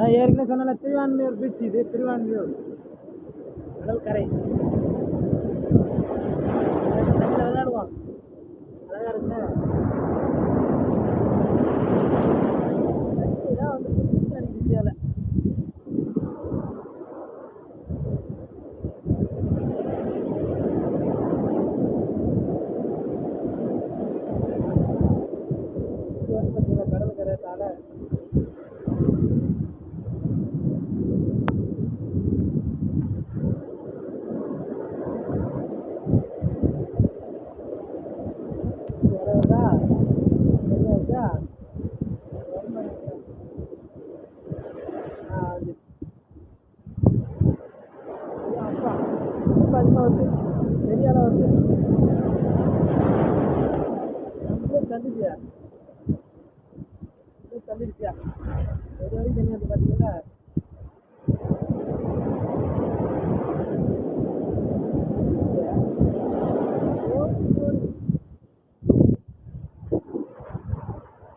நான் ஏற்கனவே சொன்னேன் திருவான்மையூர் பீச், இது திருவான்மையூர் கடற்கரை. தண்ணியில் விளையாடுவோம், அழகா இருக்குங்க. தண்ணி தான் வந்து புதுசு எனக்கு இந்தியாவில். இது வந்து பார்த்தீங்கன்னா கடற்கரைத்தால அதிகமாக வருது, பெரிய அளவு வருது. நம்மளே தள்ளிடுச்சியா, தள்ளிடுச்சியா ஒரு வரைக்கும் தண்ணி வந்து பார்த்தீங்கன்னா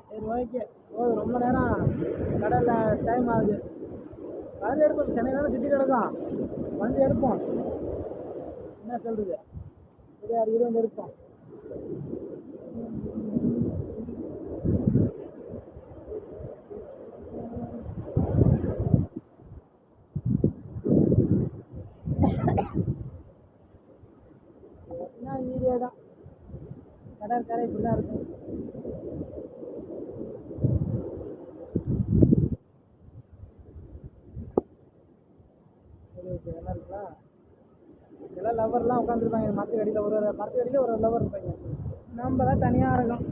சரி ஓகே போதும். ரொம்ப நேரம் கடலில் டைம் ஆகுது. வந்து எடுப்போம், சென்னையில சுற்றி கிடக்கும், வந்து எடுப்போம். என்ன சொல்றது, சரி அது வந்து எடுப்போம். என்ன வீடியோ தான், கடற்கரை இப்படி தான் இருக்கும். நல்லா இருக்குங்களா? இதெல்லாம் லவர்லாம் உட்காந்துருப்பாங்க மரத்துக்கு அடியில், ஒரு மரத்துக்கு அடியில் ஒரு லவர் இருப்பாங்க. நம்ம தான் தனியாக இருக்கும்.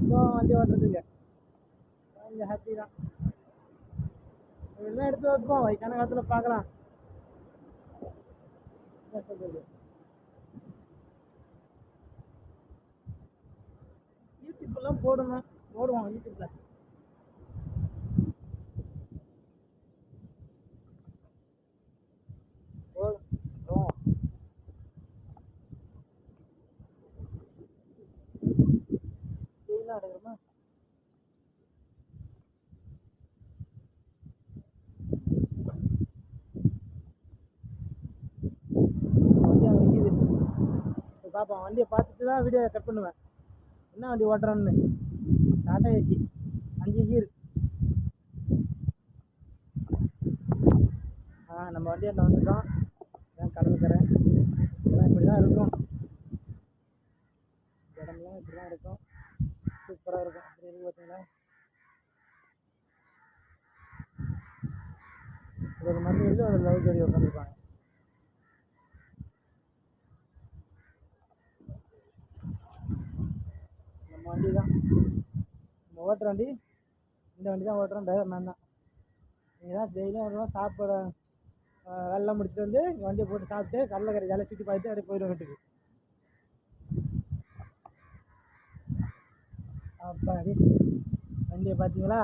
இப்போ வண்டி ஓட்டுறதுக்கு கொஞ்சம் ஹாப்பி தான். இதெல்லாம் எடுத்து வைப்போம், வயசான காலத்தில் பார்க்கலாம். என்ன சொல்றது, யூடியூப்லாம் போடுவோம் யூடியூப்ல. எடுக்கிறோமா வண்டி அங்கே நிற்கிது. பார்ப்போம், வண்டியை பார்த்துட்டு தான் வீடியோ கட் பண்ணுவேன். என்ன வண்டி ஓட்டுறான்னு. டாடா ஏசி 5 கீர். நம்ம வண்டியாண்ட வந்துட்டோம். இதான் கடற்கரை. இதெல்லாம் இப்படி தான் இருக்கும், இடம்லாம் இப்படி தான் இருக்கும். சூப்பராக இருக்கும். அப்படி இருக்கு பார்த்தீங்களா? ஒரு மருந்து வந்து ஒரு லவ் ஜோடி உட்காந்துருப்பாங்க. நம்ம வண்டி தான், நம்ம ஓட்டுற வண்டி. இந்த வண்டி தான் ஓட்டுறோம், டிரைவர் நான் தான். நீங்கள் தான் டெய்லியும் வருவோம், சாப்பிட வேலைலாம் முடிச்சுட்டு வந்து வண்டியை போட்டு சாப்பிட்டு கடற்கரை ஜாலியாக சுற்றி பார்த்துட்டு அப்படியே போயிடுவோம் வீட்டுக்கு. அப்பாடி வண்டியை பார்த்தீங்களா?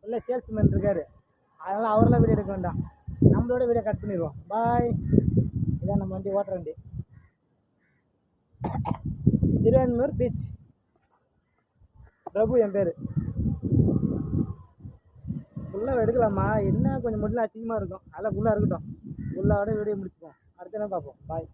உள்ள சேல்ஸ்மேன் இருக்காரு, அதனால் அவரெல்லாம் வீடியோ எடுக்க வேண்டாம், நம்மளோட வீடியோ கட் பண்ணிடுவோம். பாய். இதான் நம்ம வண்டி ஓட்டுற வண்டி, திருவான்மையூர் பீச். பிரபு என் பேர். ஃபுல்லாக எடுக்கலாமா? என்ன கொஞ்சம் முடியல அசிங்கமாக இருக்கும், அதெல்லாம் ஃபுல்லாக இருக்கட்டும். ஃபுல்லாக வீடியோ முடிச்சுப்போம். அடுத்த என்ன பார்ப்போம். பாய்.